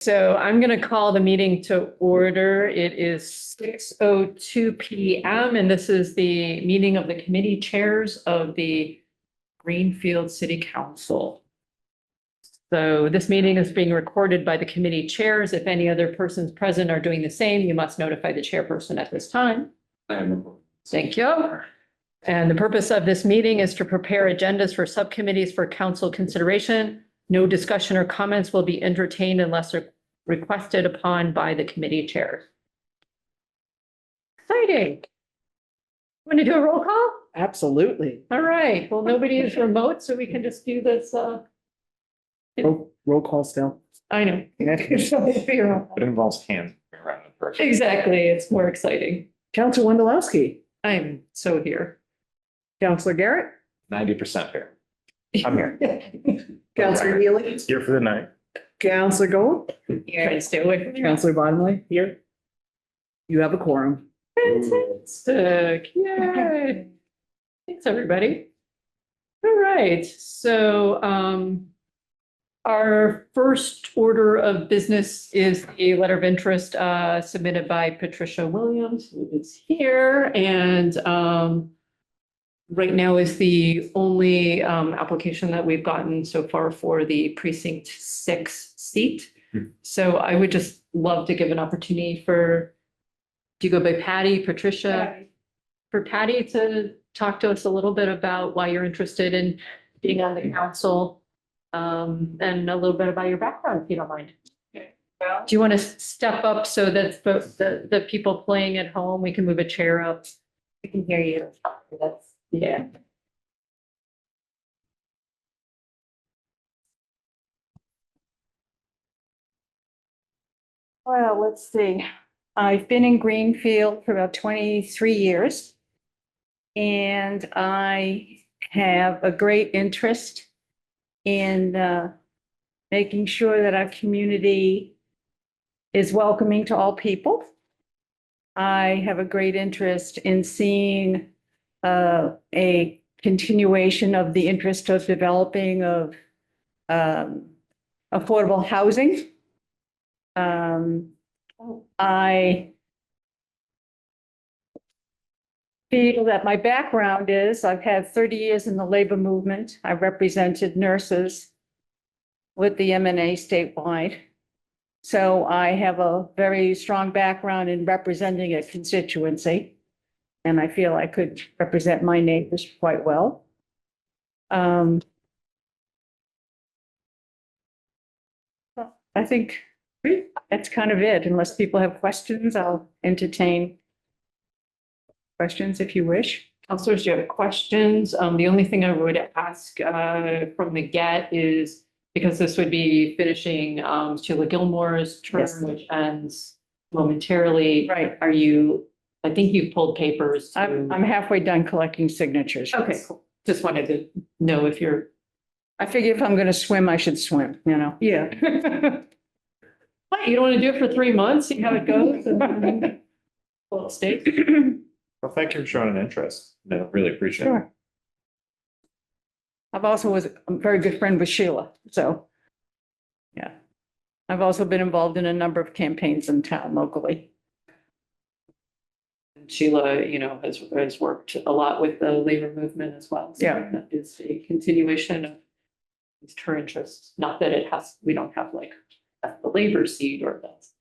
So I'm going to call the meeting to order. It is 6:02 PM, and this is the meeting of the committee chairs of the Greenfield City Council. So this meeting is being recorded by the committee chairs. If any other persons present are doing the same, you must notify the chairperson at this time. Thank you. And the purpose of this meeting is to prepare agendas for subcommittees for council consideration. No discussion or comments will be entertained unless requested upon by the committee chairs. Exciting. Want to do a roll call? Absolutely. All right. Well, nobody is remote, so we can just do this. Roll call still. I know. It involves hands around the person. Exactly. It's more exciting. Counselor Wondolowski, I'm so here. Counselor Garrett, 90% here. I'm here. Counselor Healy, Here for the night. Counselor Gold, Try to stay away from you. Counselor Bottomley, here. You have a quorum. Fantastic. Yay. Thanks, everybody. All right. So our first order of business is a letter of interest submitted by Patricia Williams, who is here. And right now is the only application that we've gotten so far for the precinct 6 seat. So I would just love to give an opportunity for, do you go by Patty, Patricia? For Patty to talk to us a little bit about why you're interested in being on the council, and a little bit about your background, if you don't mind. Do you want to step up so that the people playing at home, we can move a chair up? We can hear you. Yeah. Well, let's see. I've been in Greenfield for about 23 years. And I have a great interest in making sure that our community is welcoming to all people. I have a great interest in seeing a continuation of the interest of developing of affordable housing. I feel that my background is I've had 30 years in the labor movement. I represented nurses with the MNA statewide. So I have a very strong background in representing a constituency. And I feel I could represent my neighbors quite well. I think that's kind of it. Unless people have questions, I'll entertain questions if you wish. Counselors, do you have questions? The only thing I would ask from the get is, because this would be finishing Sheila Gilmore's term, Yes. which ends momentarily. Right. Are you, I think you've pulled papers. I'm halfway done collecting signatures. Okay, cool. Just wanted to know if you're. I figure if I'm going to swim, I should swim, you know? Yeah. What, you don't want to do it for 3 months, see how it goes? Well, state. Well, thank you for showing an interest. No, really appreciate it. Sure. I've also was a very good friend with Sheila, so. Yeah. I've also been involved in a number of campaigns in town locally. Sheila, has worked a lot with the labor movement as well. So Yeah. that is a continuation of her interests. Not that we don't have like the labor seat or that's.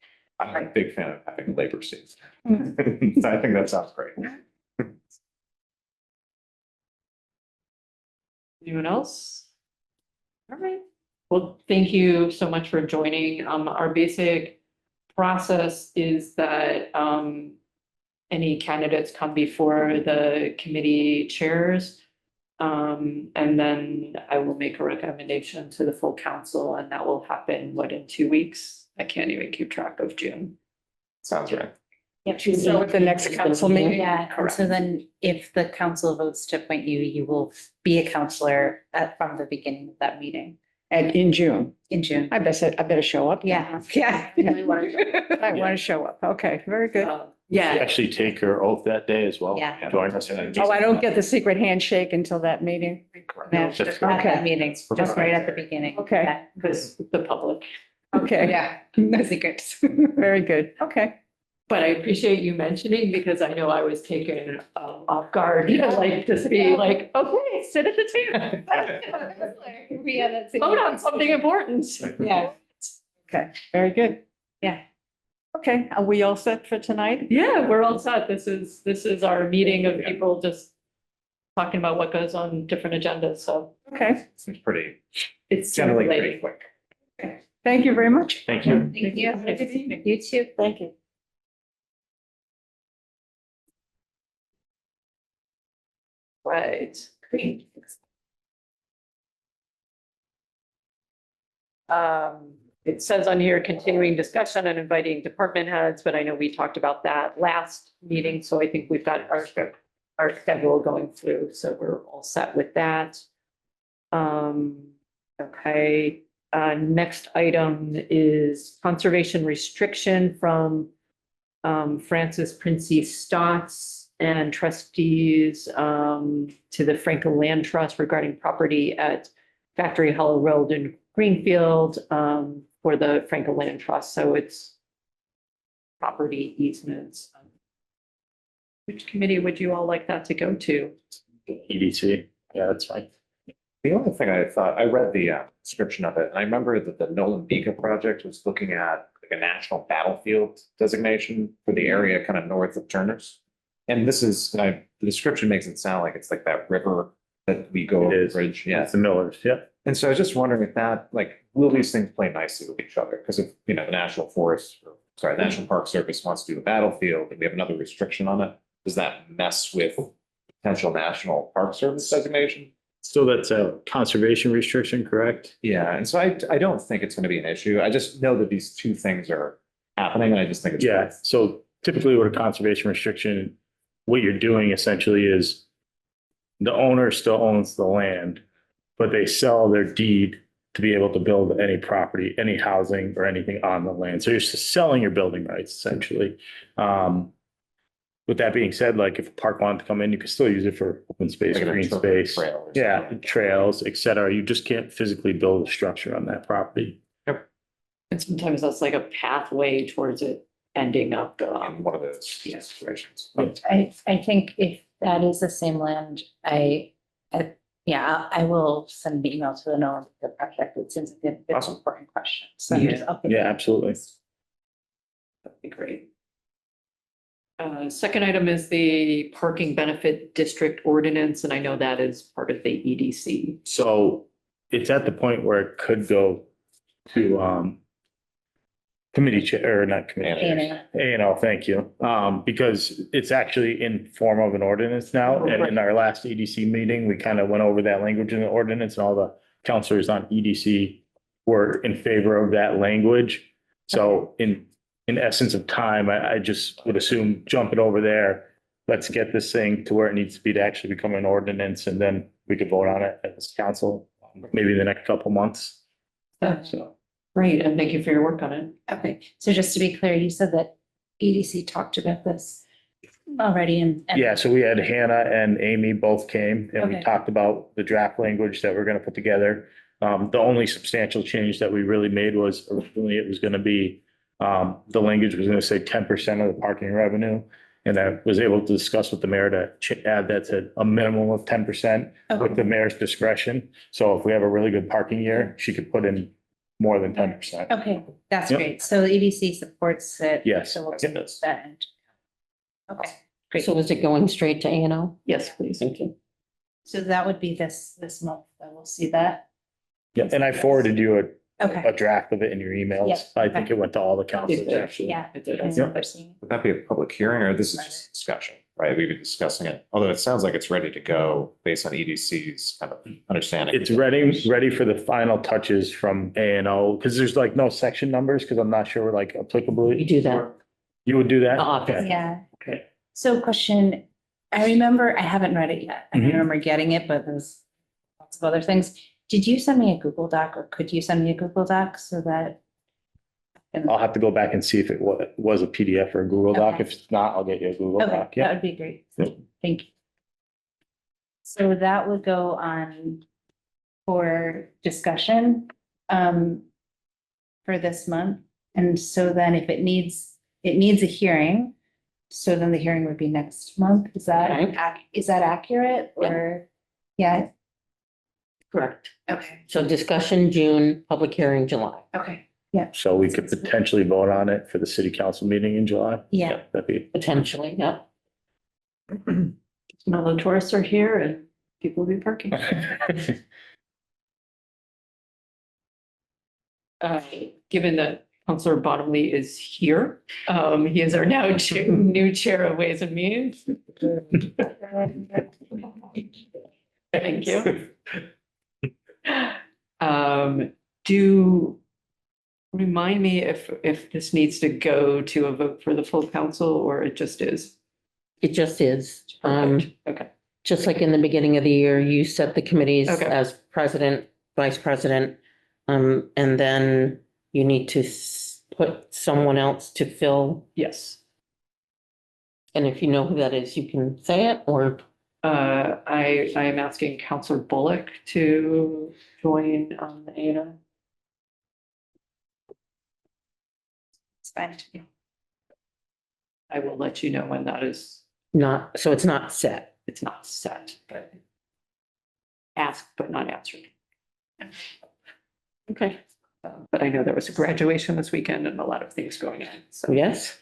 I'm a big fan of having labor seats. Mm-hmm. So I think that sounds great. Anyone else? All right. Well, thank you so much for joining. Our basic process is that any candidates come before the committee chairs. And then I will make a recommendation to the full council, and that will happen, in 2 weeks? I can't even keep track of June. Sounds right. So at the next council meeting? Yeah, and so then if the council votes to appoint you, you will be a counselor from the beginning of that meeting And in June. in June. I better show up. Yeah. Yeah. I want to show up. Okay, very good. Yeah. Actually take her oath that day as well. Yeah. Join us. in Oh, I don't get the secret handshake until that meeting. No, Just just at Okay. that meeting, just right at the beginning. Okay. Yeah. Because the public. Okay, Yeah, no secrets. very good. Okay. But I appreciate you mentioning because I know I was taken off guard, like to be like, okay, sit at the table. Yeah, that's it. Vote on something important. Yeah. Okay, very good. Yeah. Okay, are we all set for tonight? Yeah, we're all set. This is our meeting of people just talking about what goes on different agendas, so Okay, Seems pretty, it's generally circulating. pretty quick. thank you very much. Thank you. Thank you. You too. Thank you. Right, great. It says on here, continuing discussion and inviting department heads, but I know we talked about that last meeting, so I think we've got our schedule going through, so we're all set with that. Okay, next item is conservation restriction from Francis Princey Stotts and trustees to the Franco Land Trust regarding property at Factory Hollow Road in Greenfield for the Franco Land Trust. So it's property easements. Which committee would you all like that to go to? EDC. Yeah, that's fine. The only thing I thought, I read the description of it, and I remember that the Nolan Beacon project was looking at like a national battlefield designation for the area kind of north of Turner's. And this is, the description makes it sound like it's like that river that we go It over the is. bridge, yeah. It's the Millers, yeah. And so I was just wondering if that, like, will these things play nicely with each other? Because if, the National Forest, or, sorry, National Park Service wants to do a battlefield and we have another restriction on it, does that mess with potential National Park Service designation? So that's a conservation restriction, correct? Yeah, and so I don't think it's gonna be an issue. I just know that these two things are happening and I just think it's. Yeah, so typically with a conservation restriction, what you're doing essentially is the owner still owns the land, but they sell their deed to be able to build any property, any housing or anything on the land. So you're just selling your building rights essentially. With that being said, like if a park wanted to come in, you could still use it for open space, Like a green trail space. or something. Yeah, trails, et cetera. You just can't physically build a structure on that property. And sometimes that's like a pathway towards it ending up. In one of those situations. I think if that is the same land, yeah, I will send an email to the NOAA the project. It's an Awesome. important question. So Yeah, absolutely. That'd be great. Second item is the parking benefit district ordinance, and I know that is part of the E EDC. So it's at the point where it could go to committee chair, or not committee. Anna, A&L, thank you. Because it's actually in form of an ordinance now. And in our last EDC meeting, we kind of went over that language in the ordinance and all the counselors on EDC were in favor of that language. So in essence of time, I just would assume jump it over there. Let's get this thing to where it needs to be to actually become an ordinance and then we could vote on it as council, maybe in the next couple months. So. Great, and thank you for your work on it. okay, so just to be clear, you said that EDC talked about this already and. Yeah, so we had Hannah and Amy both came and we Okay. talked about the draft language that we're gonna put together. The only substantial change that we really made was originally it was gonna be, the language was gonna say 10% of the parking revenue. And I was able to discuss with the mayor to add that to a minimum of 10% with the mayor's discretion. So if we have a really good parking year, she could put in more than 10%. Okay, that's Yep. great. So the EDC supports it. Yes. So we'll Yep. see that. end. Okay, great. So is it going straight to A&L? Yes, please. Thank you. So that would be this month that we'll see that. Yeah, and I forwarded you Okay, a draft of it in your emails. Yep. I think it went to all the councils actually. yeah. It did. And Yep. we're seeing- Would that be a public hearing or this is just discussion, right? We've been discussing it, although it sounds like it's ready to go based on EDC's kind of understanding. It's ready for the final touches from A&O, because there's like no section numbers, because I'm not sure like applicable. We do that. You would do that? The office. Okay. Yeah. Okay. So question, I remember, I haven't read it yet. I Mhm. remember getting it, but there's lots of other things. Did you send me a Google Doc or could you send me a Google Doc so that? I'll have to go back and see if it was a PDF or a Google Doc. Okay. If it's not, I'll get you a Google Okay, Doc. that Yeah. would be great. Yep. Thank you. So that would go on for discussion. For for this month. And so then if it needs a hearing, so then the hearing would be next month. Is that, Okay. is that accurate or? Yeah, Correct. okay, So discussion June, public hearing July. okay, So we could potentially vote on it for the city council meeting in July. yeah. That'd be. Potentially, yeah. Now the tourists are here and people will be parking. Given that Counselor Bottomley is here, he is our now new chair of Ways and Means. Thank you. Do remind me if this needs to go to a vote for the full council or it just is. It just is. Perfect. Okay, Just like in the beginning of the year, you set the committees Okay. as president, vice president. And then you need to put someone else to fill. yes. And if you know who that is, you can say it or I am asking Counselor Bullock to join on the ANA. It's fine. I will let you know when that is. not, so it's not set. It's not set, but asked but not answered. Okay. But I know there was a graduation this weekend and a lot of things going on, so. Yes.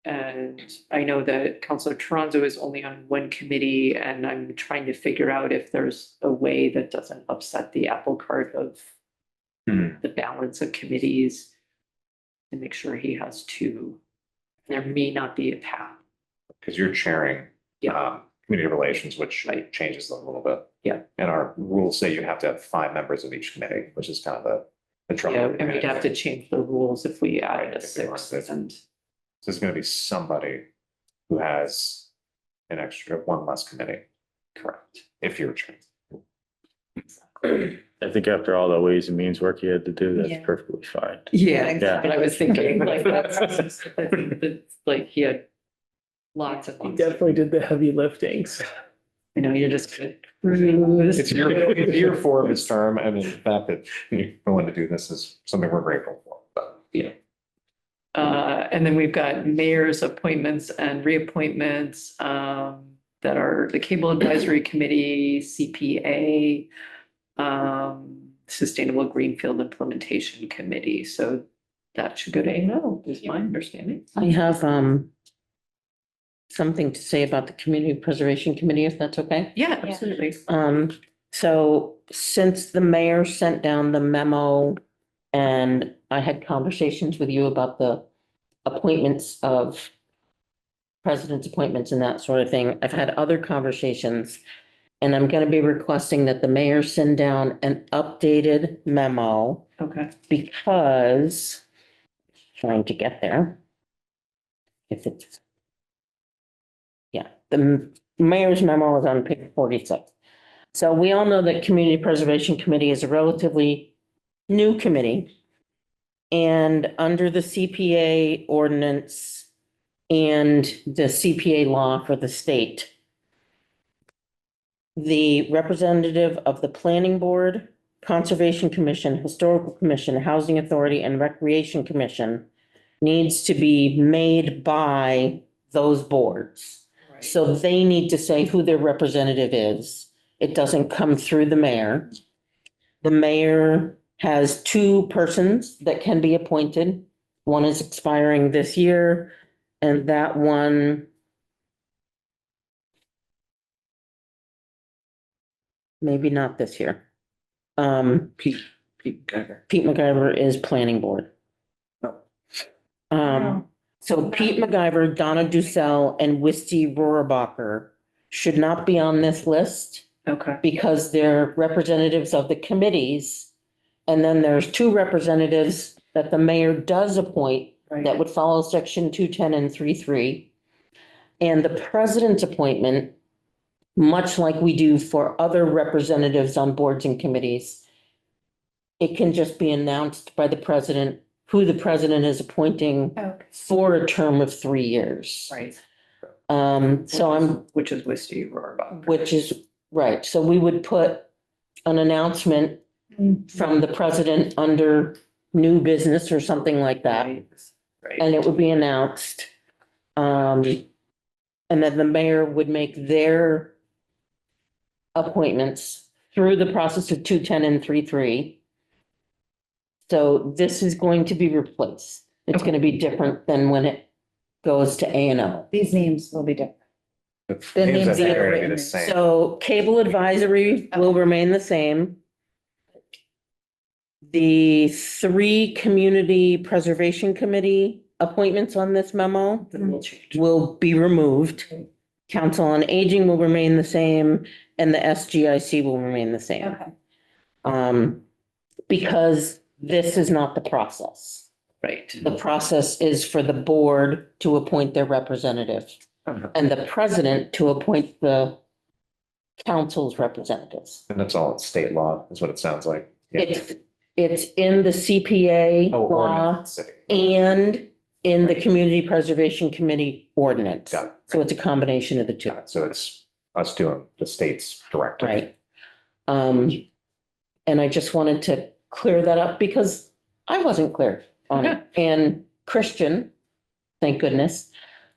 And I know that Counselor Toronto is only on one committee and I'm trying to figure out if there's a way that doesn't upset the apple cart of the balance of committees. And make sure he has two. There may not be a path. Because you're chairing Yeah. community relations, which Right. changes them a little bit. Yeah. And our rules say you have to have 5 members of each committee, which is kind of the trouble. Yeah, and we'd have to change the rules if we added a If we want 6th to. and. So there's gonna be somebody who has an extra one less committee, Correct. if you're chairing. I think after all the ways and means work you had to do, Yeah. that's perfectly fine. Yeah, Yeah. but I was thinking like, that's, like he had lots of. things. Did the heavy liftings. You know, you're just gonna cruise. It's year 4 of his term, and the fact that you're willing to do this is something we're grateful for, but. And then we've got mayor's appointments and reappointments, that are the Cable Advisory Committee, CPA, Sustainable Greenfield Implementation Committee. So that should go to ANO, is my understanding. I have something to say about the Community Preservation Committee, if that's okay. Yeah, absolutely. So since the mayor sent down the memo and I had conversations with you about the appointments of president's appointments and that sort of thing, I've had other conversations. And I'm gonna be requesting that the mayor send down an updated memo Okay. because trying to get there. If it's. Yeah, the mayor's memo is on page 46. So we all know that Community Preservation Committee is a relatively new committee. And under the CPA ordinance and the CPA law for the state, the representative of the Planning Board, Conservation Commission, Historical Commission, Housing Authority, and Recreation Commission needs to be made by those boards. So they need to say who their representative is. It doesn't come through the mayor. The mayor has 2 persons that can be appointed. One is expiring this year, and that one maybe not this year. Pete McGregor. Pete McGyver is planning board. So Pete McGyver, Donna Dussel, and Wisty Rohrabacher should not be on this list Okay. because they're representatives of the committees. And then there's 2 representatives that the mayor does appoint that would follow section 210 and 33. And the president's appointment, much like we do for other representatives on boards and committees, it can just be announced by the president who the president is appointing Okay. for a term of 3 years. Right. So I'm, Which is Wisty Rohrabacher. which is, right, so we would put an announcement from the president under new business or something like that. Right. And it would be announced. And then the mayor would make their appointments through the process of 210 and 33. So this is going to be replaced. It's going to be different than when it goes to A and O. These names will be different. The names names that are are gonna be the written. same. So cable advisory will remain the same. The 3 community preservation committee appointments on this memo will be removed. Council on Aging will remain the same and the SGIC will remain the same. Okay. Because this is not the process. Right. The process is for the board to appoint their representative and the president to appoint the council's representatives. And that's all state law, is what it sounds like. Yeah. It's in the CPA Oh, law ordinance, city. and in the Community Preservation Committee ordinance. Got it. So it's a combination of the two, Got it. So it's us doing the state's directive. right? And I just wanted to clear that up because I wasn't clear on it. And Christian, thank goodness,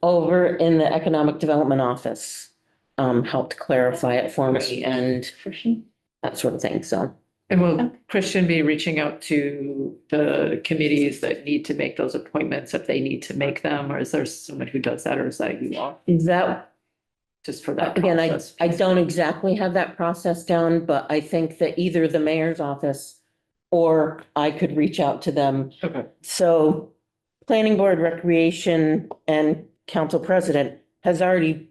over in the Economic Development Office, helped clarify it for me and that sort of thing, so. And will Christian be reaching out to the committees that need to make those appointments if they need to make them? Or is there someone who does that, or is that you all That, just for that again, process? I don't exactly have that process down, but I think that either the mayor's office or I could reach out to them. Okay. So planning board, recreation and council president has already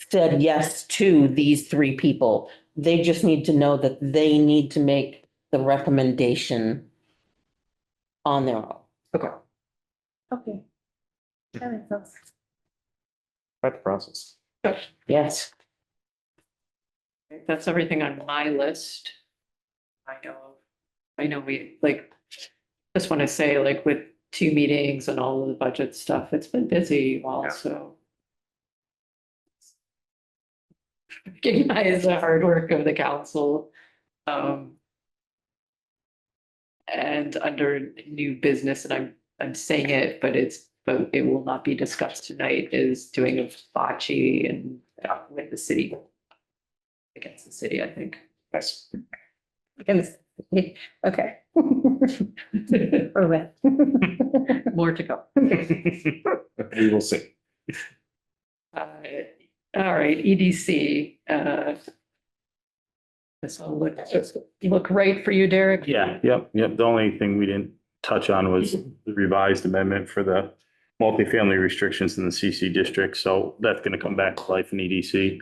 said yes to these 3 people. They just need to know that they need to make the recommendation on their own. Okay. Okay. That makes sense. Quite the process. Yes. That's everything on my list. I know we like, just want to say like with 2 meetings and all of the budget stuff, it's been busy also. Recognize the hard work of the council. And under new business, and I'm saying it, but it will not be discussed tonight, is doing a bocce and with the city. Against the city, I think. Nice. Okay. Or with. More to go. We will see. All right, EDC, this will look right for you, Derek? Yeah, yep. The only thing we didn't touch on was the revised amendment for the multifamily restrictions in the CC district. So that's gonna come back to life in EDC.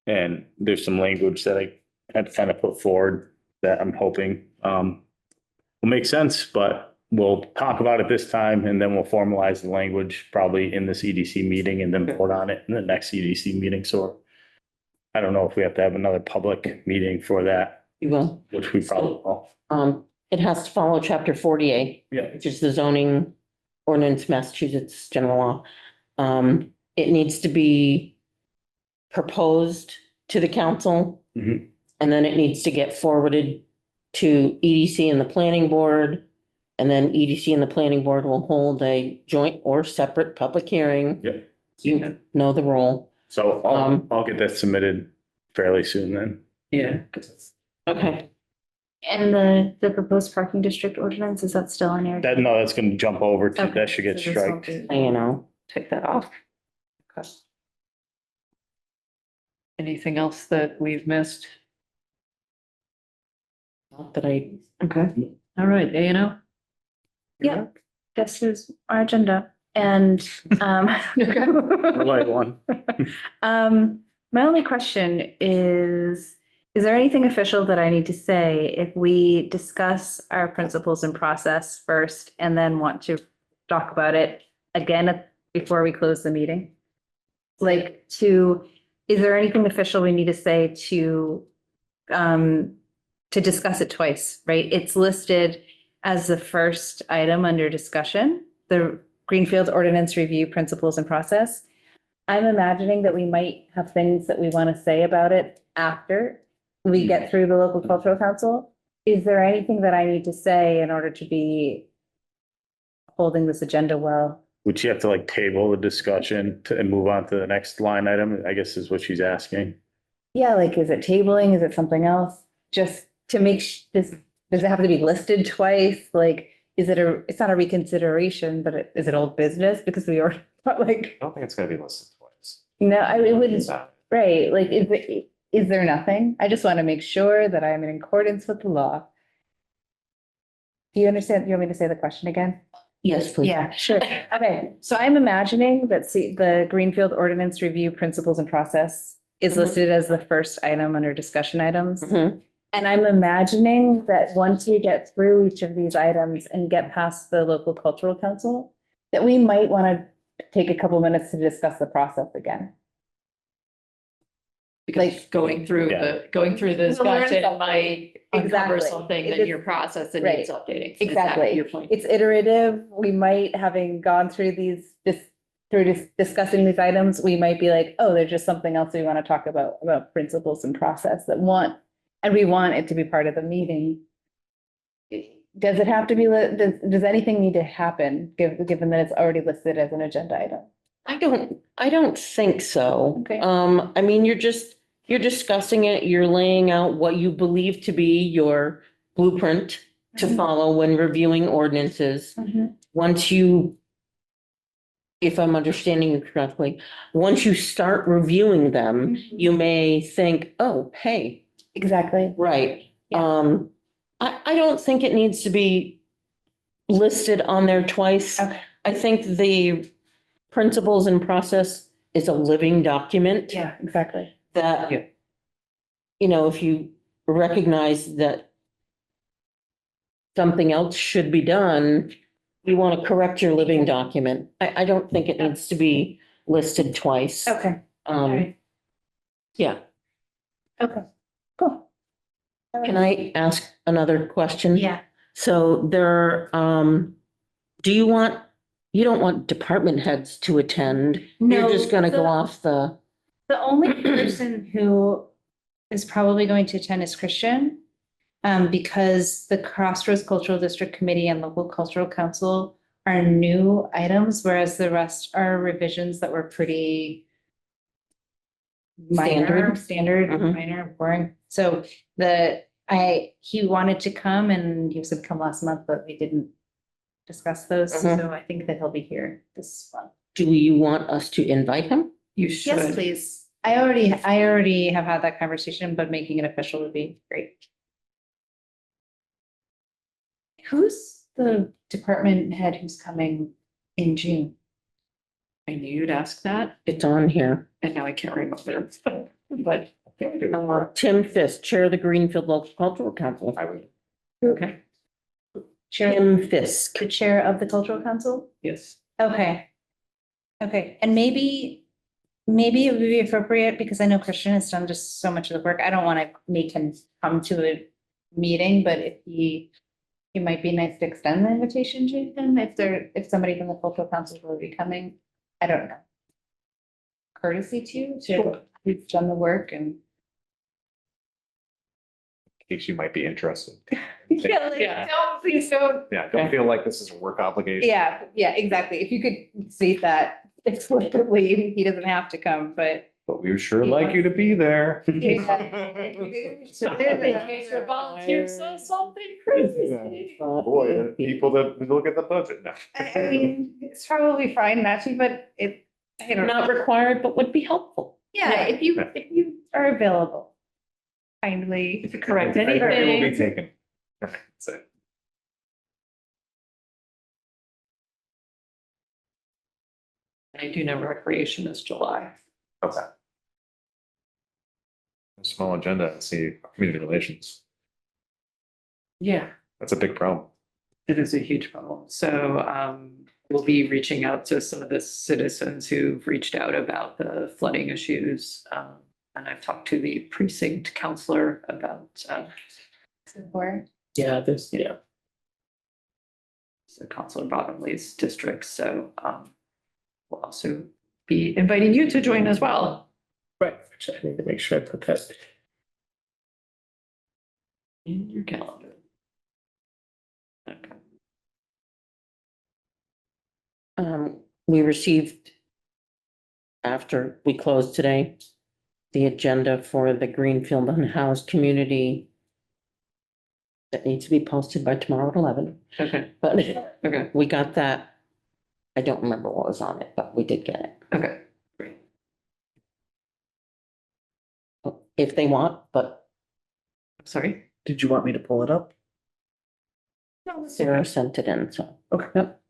And there's some language that I had to kind of put forward that I'm hoping will make sense, but we'll talk about it this time and then we'll formalize the language probably in this EDC meeting and then vote on it in the next EDC meeting. So I don't know if we have to have another public meeting for that, You will. which we probably will. It has to follow chapter 48. Yeah. Which is the zoning ordinance, Massachusetts general law. It needs to be proposed to the council. Mhm. And then it needs to get forwarded to EDC and the planning board. And then EDC and the planning board will hold a joint or separate public hearing. Yeah. You know the role. So I'll get that submitted fairly soon then. Yeah. Okay. And the proposed parking district ordinance, is that still on your? That's gonna jump over to, Okay, that should get so this won't striked. be- You know, Take that off. Okay. Anything else that we've missed? not that I, Okay, all right, A and O? Yeah. This is our agenda and, Light one. my only question is there anything official that I need to say if we discuss our principles and process first and then want to talk about it again before we close the meeting? Is there anything official we need to say to discuss it twice, right? It's listed as the first item under discussion, the Greenfield Ordinance Review Principles and Process. I'm imagining that we might have things that we want to say about it after we get through the local cultural council. Is there anything that I need to say in order to be holding this agenda well? Would you have to like table the discussion and move on to the next line item, I guess is what she's asking. Yeah, like, is it tabling? Is it something else? Just to make this, does it have to be listed twice? Like, is it it's not a reconsideration, but is it old business? Because we already, like, I don't think it's gonna be listed twice. no, it wouldn't, So, right, like, is there nothing? I just want to make sure that I'm in accordance with the law. Do you understand? You want me to say the question again? Yes, please. Yeah, sure. Okay, so I'm imagining that the Greenfield Ordinance Review Principles and Process is Mhm. listed as the first item under discussion items. Mhm. And I'm imagining that once we get through each of these items and get past the local cultural council, that we might want to take a couple minutes to discuss the process again. Because going through the We'll learn discussion something. might uncover Exactly. something It in is- your process that right. needs updating. Is that Exactly. Your point. It's iterative. We might, having gone through discussing these items, we might be like, oh, there's just something else we want to talk about principles and process and we want it to be part of the meeting. Does it have to be, does anything need to happen, given that it's already listed as an agenda item? I don't think so. Okay. I mean, you're discussing it, you're laying out what you believe to be your blueprint to Mhm. follow when reviewing ordinances. Once you, if I'm understanding you correctly, once you start reviewing them, you may think, oh, hey, Exactly. right. Yeah. I don't think it needs to be listed on there twice. Okay. I think the principles and process is a living document Yeah, exactly. that, Yeah. you know, if you recognize that something else should be done, you want to correct your living document. I don't think it needs to be listed twice. Okay. Yeah. Okay, cool. Can I ask another question? Yeah. So you don't want department heads to attend? You're No, just gonna go the- off the, The only person who is probably going to attend is Christian. Because the Crossroads Cultural District Committee and Local Cultural Council are new items, whereas the rest are revisions that were pretty minor, standard, Mhm. minor, boring. So he wanted to come and he was gonna come last month, but we didn't discuss those. Mhm. So I think that he'll be here this month. do you want us to invite him? You should. Yes, please. I already have had that conversation, but making it official would be great. Who's the department head who's coming in June? I knew you'd ask that, It's on here. and now I can't remember. But, Tim Fisk, Chair of the Greenfield Local Cultural Council. I would, okay, Tim Fisk. The chair of the cultural council? yes. Okay. Okay, and maybe it would be appropriate, because I know Christian has done just so much of the work. I don't want to make him come to a meeting, but if it might be nice to extend the invitation to him if somebody from the cultural council will be coming. I don't know. Courtesy to who's done the work and. in case you might be interested. Yeah. No, please don't. Yeah, don't feel like this is a work obligation. Yeah, exactly. If you could state that explicitly, he doesn't have to come, but. But we would sure like you to be there. Volunteer says something crazy. Boy, the people that look at the budget now. I mean, it's probably fine not to, but I don't know. Not required, but would be helpful. Yeah, if you are available, kindly. To correct It will be anything. taken. That's it. I do know recreation is July. Okay. Small agenda, see, community relations. Yeah. That's a big problem. It is a huge problem. So we'll be reaching out to some of the citizens who've reached out about the flooding issues. And I've talked to the precinct counselor about Support. Yeah, so Counselor Bottomley's district. So we'll also be inviting you to join as well. right. Which I need to make sure I put that In your calendar. Okay. We received, after we closed today, the agenda for the Greenfield unhoused community that needs to be posted by tomorrow at 11, Okay, but okay, we got that. I don't remember what was on it, but we did get it. okay, great. If they want, but Sorry. Did you want me to pull it up? Sarah sent it in, so. Okay. Yep.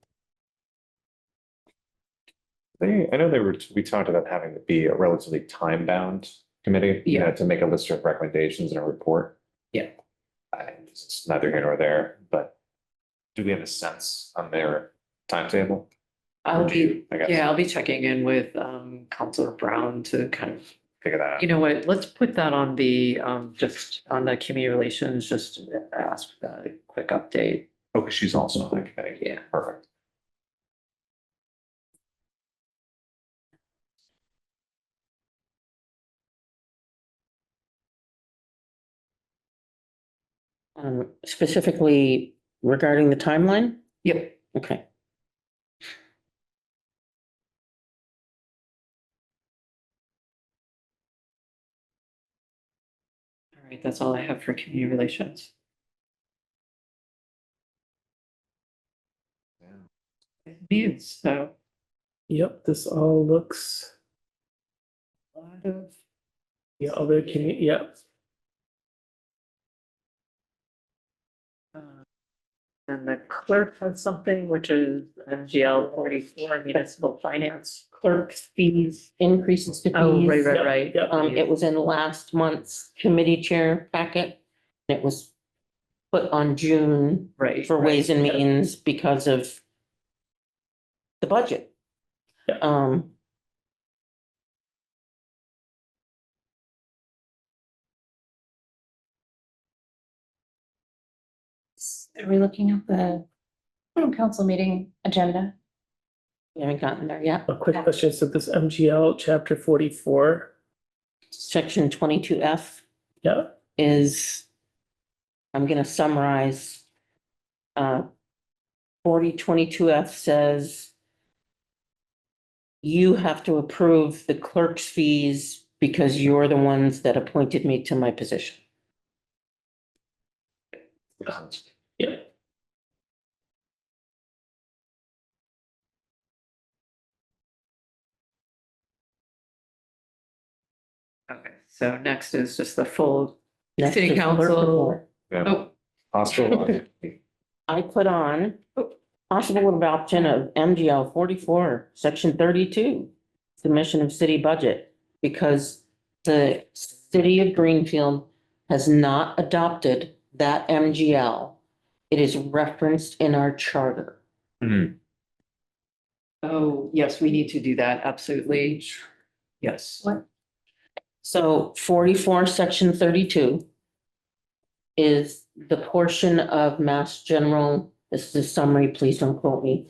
I know we talked about having it be a relatively time-bound committee, Yeah. to make a list of recommendations in a report. Yeah. It's neither here nor there, but do we have a sense on their timetable? I'll Or do you, be, I guess, yeah, I'll be checking in with Counselor Brown to kind of, figure that out? you know what, let's put that on the just on the community relations, just ask a quick update. Okay, she's also on the committee. Yeah. Perfect. Specifically regarding the timeline? Yep. Okay. All right, that's all I have for community relations. It means so Yep, this all looks, a lot of. yeah, other community, yeah. And the clerk has something, which is MGL 44 municipal finance clerk fees. Increases to fees. Oh, right, right, Yep, right. yep. It was in last month's committee chair packet. It was put on June Right. for right. Ways and Means because of the budget. Yeah. Are we looking at the council meeting agenda? We haven't gotten there yet. A quick question, so this MGL chapter 44, Section 22F yeah, is, I'm gonna summarize. 4022F says you have to approve the clerk's fees because you're the ones that appointed me to my position. yeah. Okay, so next is just the full Next city is clerk council. report. Yeah. Oh, Hospital. I put on possible adoption of MGL 44, section 32, submission of city budget, because the city of Greenfield has not adopted that MGL. It is referenced in our charter. oh, yes, we need to do that, absolutely. Yes. What? So 44, section 32 is the portion of Mass General, this is a summary, please don't quote me,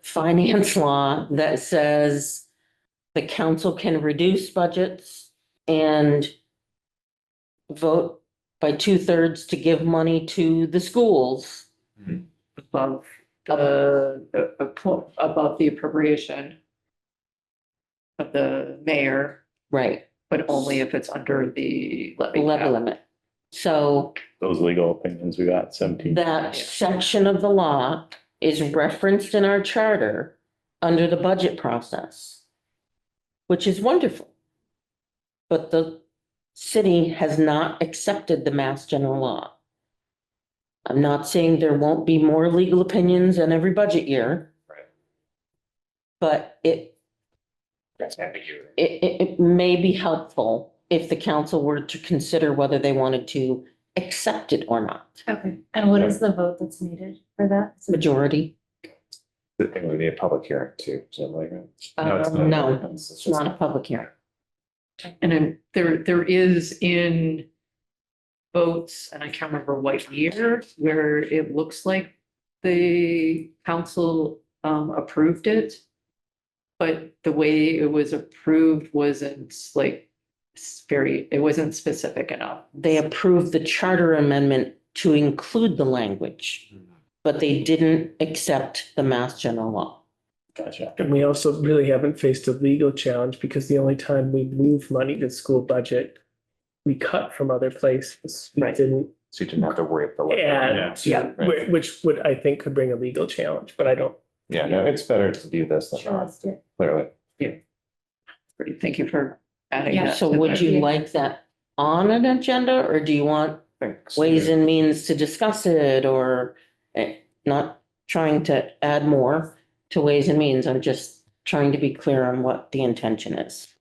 finance law that says the council can reduce budgets and vote by 2/3 to give money to the schools. Above above the appropriation of the mayor, Right, but only if it's under the levy levy cap. limit. So Those legal opinions we got 17. that section of the law is referenced in our charter under the budget process, which is wonderful. But the city has not accepted the Mass General law. I'm not saying there won't be more legal opinions in every budget year. Right. But That's ambiguity. it may be helpful if the council were to consider whether they wanted to accept it or not. Okay, and what is the vote that's needed for that? Majority, The thing would be a public hearing too, so like. it's no, not. it's not a public hearing. And then there is in votes, and I can't remember what year, where it looks like the council approved it. But the way it was approved wasn't like it wasn't specific enough. They approved the charter amendment to include the language, but they didn't accept the Mass General Law. Gotcha. And we also really haven't faced a legal challenge because the only time we move money to school budget, we cut from other places. We Right. didn't So you didn't have to worry about the. add, Yeah. which would, I think, could bring a legal challenge, but I don't. Yeah, no, it's better to do this than not, clearly. Great, thank you for adding that. So to would the- you like that on an agenda, or do you want Thanks. Ways and Means to discuss it, or not trying to add more to Ways and Means? I'm just trying to be clear on what the intention is.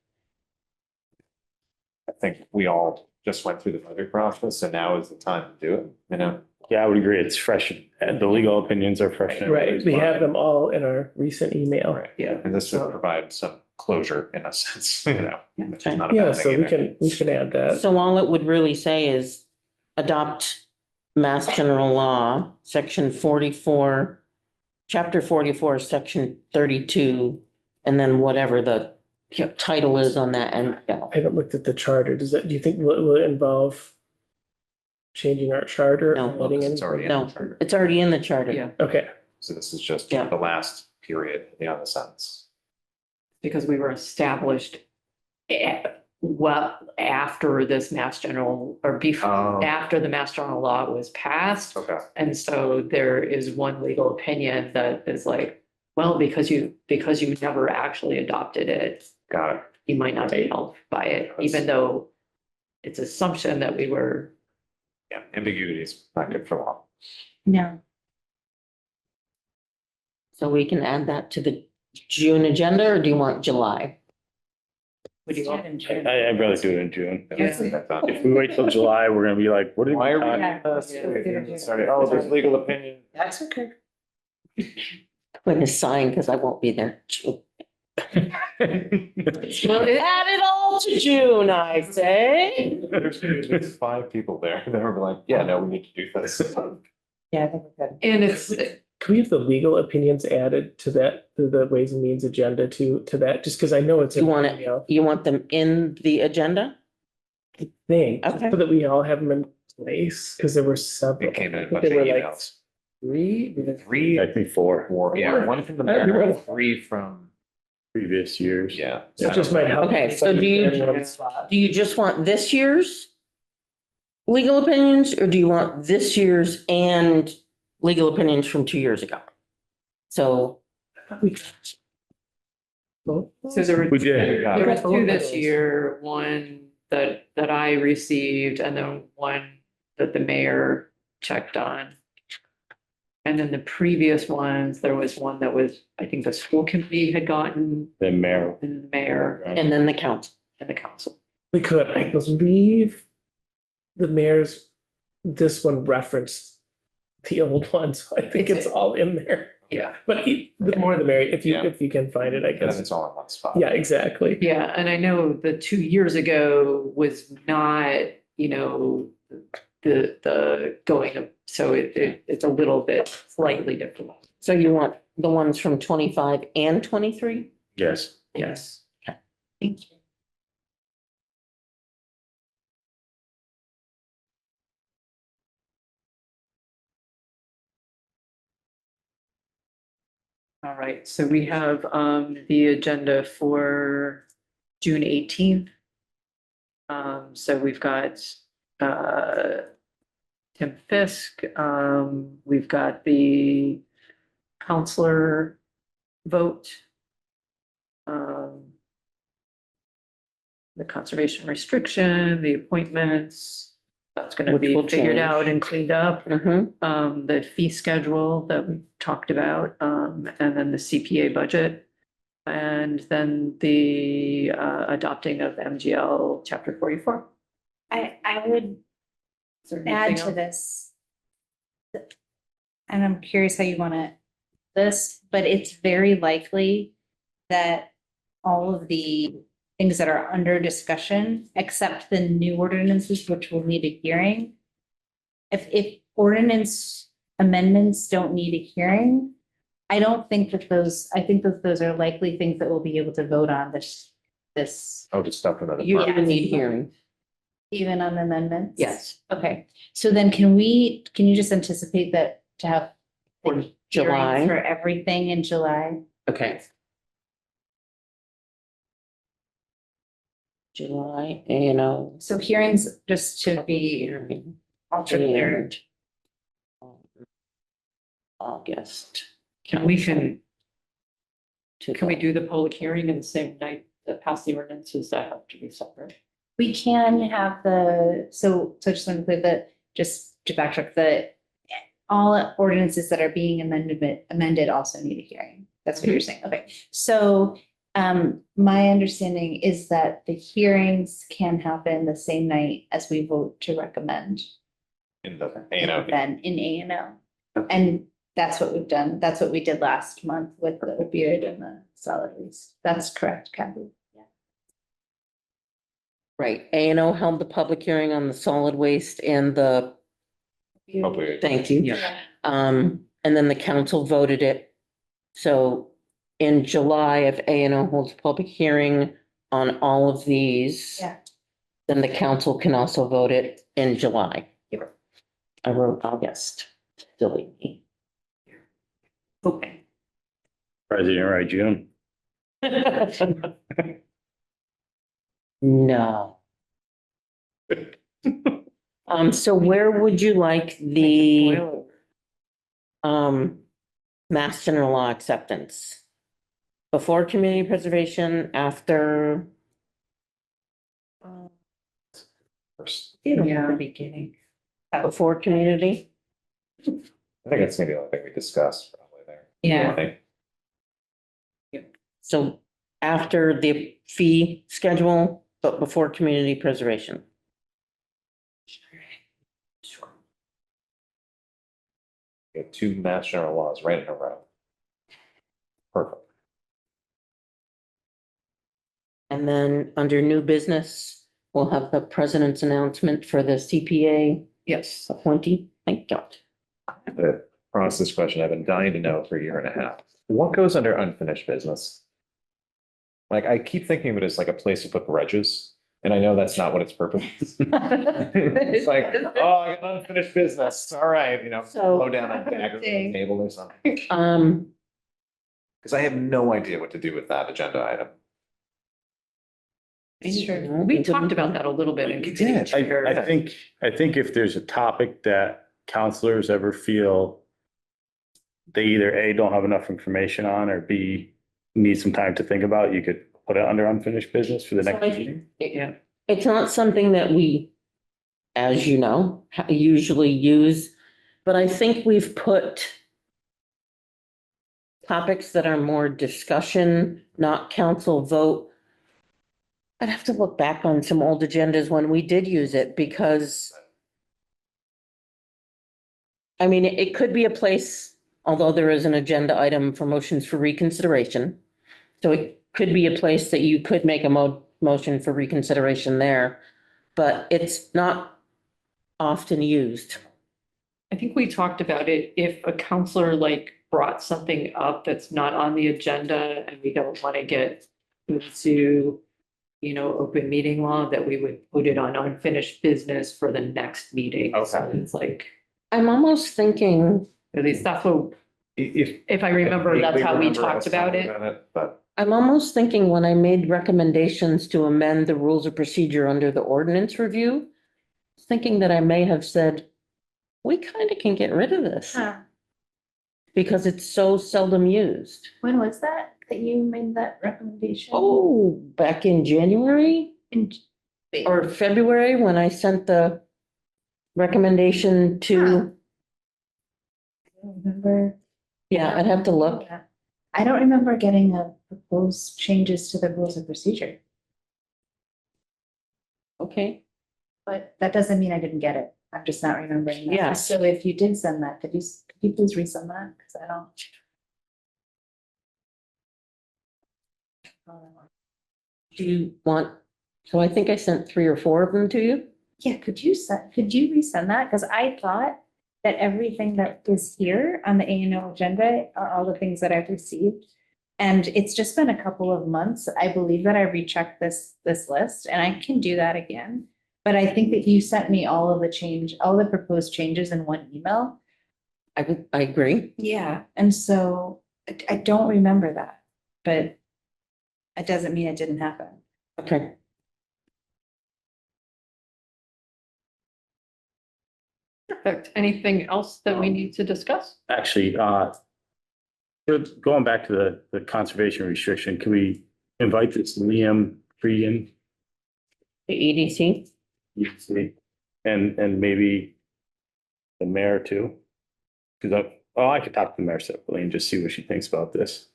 I think we all just went through the budget process and now is the time to do it, you know? Yeah, I would agree. It's fresh. And the legal opinions are fresh. in Right, everybody's we have mind. them all in our recent email. Right. Yeah. And this would provide some closure in a sense, you know? which is not a Yeah, bad so thing we either. we can add that. So all it would really say is adopt Mass General Law, section 44, chapter 44, section 32, and then whatever the title is on that end. I haven't looked at the charter. Do you think will it involve changing our charter? No. or adding It's already in the No, charter. it's already in the charter. Yeah, Okay, So this is just Yeah. the last period, in the sentence. because we were established well, after this Mass General, or before, after the Mass General Law was passed. Okay, And so there is one legal opinion that is like, well, because you never actually adopted it, got it. you might not be held by it, even though it's assumption that we were. Yeah, ambiguity is not good for long. No. So we can add that to the June agenda, or do you want July? Would you want? I'd rather do it in June. Yeah. If we wait till July, we're gonna be like, what are Why we are we talking? doing this? Sorry, oh, there's legal opinion. that's okay. When it's signed, because I won't be there. Well, Add it all to June, I say. There's 5 people there. They were like, yeah, no, we need to do this. Yeah, I think we're good. and it's, Can we have the legal opinions added to that, to the Ways and Means agenda to that, just because I know it's. You want it- email You want them in the agenda? Thing, Okay. so that we all have them in place, because there were several. It came in I a think bunch of there were like emails. Three. 3, I think 4 yeah, 1 from the I remember. mayor, 3 from, previous years. yeah. It just might help. Okay, so do you- In one spot. Do you just want this year's legal opinions, or do you want this year's and legal opinions from 2 years ago? So, Well, so there were. We did. Got There it. were 2 this year, one that I received, and then one that the mayor checked on. And then the previous ones, there was one that was, I think the school committee had gotten, The mayor. and the mayor and then the council. and the council. We could, I believe the mayor's, this one referenced the old one, so I think it's all in there. Yeah. But the more the merrier, if Yeah. you can find it, I And then guess. it's all in one spot. Yeah, exactly. Yeah, and I know the 2 years ago was not, the going, so it's a little bit slightly different. So you want the ones from 25 and 23? Yes. Yes. Thank you. All right, so we have the agenda for June 18th. So we've got Tim Fisk, we've got the counselor vote. The conservation restriction, the appointments, that's gonna Which be will figured change. out and cleaned up. Mm-hmm. The fee schedule that we talked about, and then the CPA budget. And then the adopting of MGL chapter 44. I would Is there add anything to else? this. And I'm curious how you want to this, but it's very likely that all of the things that are under discussion, except the new ordinances, which will need a hearing. If ordinance amendments don't need a hearing, I don't think that I think that those are likely things that we'll be able to vote on this. Oh, just stuff from the. You- You need hearing. Even on amendments? Yes. Okay, so then can you just anticipate that to have For hearings July. for everything in July? Okay. July, you know. So hearings just to be ultra clear. August. Can we do do? the public hearing in the same night that pass the ordinances that have to be separate? We can have so just to include just to backtrack, all ordinances that are being amended also need a hearing. That's what you're saying. Okay. So my understanding is that the hearings can happen the same night as we vote to recommend. In the, you know, Then in A and O. And that's what we've done. That's what we did last month with the opioid and the solid waste. That's correct, Kathy. Right, A and O held the public hearing on the solid waste and the, hopefully. thank you. Yeah. And then the council voted it. So in July, if A and O holds a public hearing on all of these. Yeah. Then the council can also vote it in July. I wrote August, silly me. Okay. President, right, June? No. So where would you like the Mass General Law acceptance? Before community preservation, after? First. Yeah. The beginning. Before community? I think that's maybe the only thing we discussed probably there. Yeah. I think. So after the fee schedule, but before community preservation. We have two mass general laws right in a row. Perfect. And then under new business, we'll have the president's announcement for the CPA Yes. appointee. Thank God. The process question I've been dying to know for a year and a half. What goes under unfinished business? Like, I keep thinking of it as like a place to put grudges, and I know that's not what its purpose is. It's like, oh, I got unfinished business. All right, you know, So- slow down on dagger on the table or something. Because I have no idea what to do with that agenda item. We talked about that a little bit. in You did. committee. I think if there's a topic that counselors ever feel they either A, don't have enough information on, or B, need some time to think about, you could put it under unfinished business for the next meeting. Yeah. It's not something that we, as you know, usually use, but I think we've put topics that are more discussion, not council vote. I'd have to look back on some old agendas when we did use it, because I mean, it could be a place, although there is an agenda item for motions for reconsideration. So it could be a place that you could make a motion for reconsideration there, but it's not often used. I think we talked about it, if a counselor like brought something up that's not on the agenda and we don't want to get into, open meeting law, that we would put it on unfinished business for the next meeting. So Okay. it's like, I'm almost thinking, at least that's what, if I remember, that's how we talked about it. But I'm almost thinking when I made recommendations to amend the rules of procedure under the ordinance review, thinking that I may have said, we kind of can get rid of this Huh. because it's so seldom used. When was that you made that recommendation? Oh, back in January or February, when I sent the recommendation to, Remember? yeah, I'd have to look. I don't remember getting a proposed changes to the rules of procedure, Okay, but that doesn't mean I didn't get it. I'm just not remembering that. Yes. So if you did send that, could you please resend that? Because I don't. do you want, so I think I sent 3 or 4 of them to you. Yeah, could you resend that? Because I thought that everything that is here on the A and O agenda are all the things that I've received. And it's just been a couple of months. I believe that I rechecked this list, and I can do that again. But I think that you sent me all the proposed changes in one email. I agree. Yeah, and so I don't remember that, but it doesn't mean it didn't happen. Okay. Perfect. Anything else that we need to discuss? Actually, going back to the conservation restriction, can we invite this Liam Cregan? The EDC, And maybe the mayor too? Because I could talk to the mayor separately and just see what she thinks about this.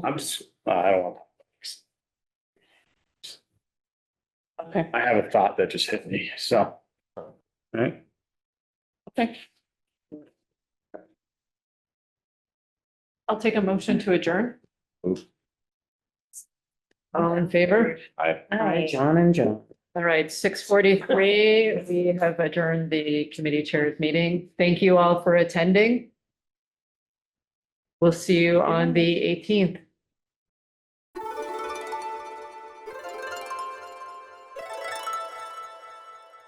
I'm just, I don't want. okay, I have a thought that just hit me, so. All right. okay. I'll take a motion to adjourn. Move. All in favor? I, John and Joe. All right, 6:43, we have adjourned the committee chairs meeting. Thank you all for attending. We'll see you on the 18th.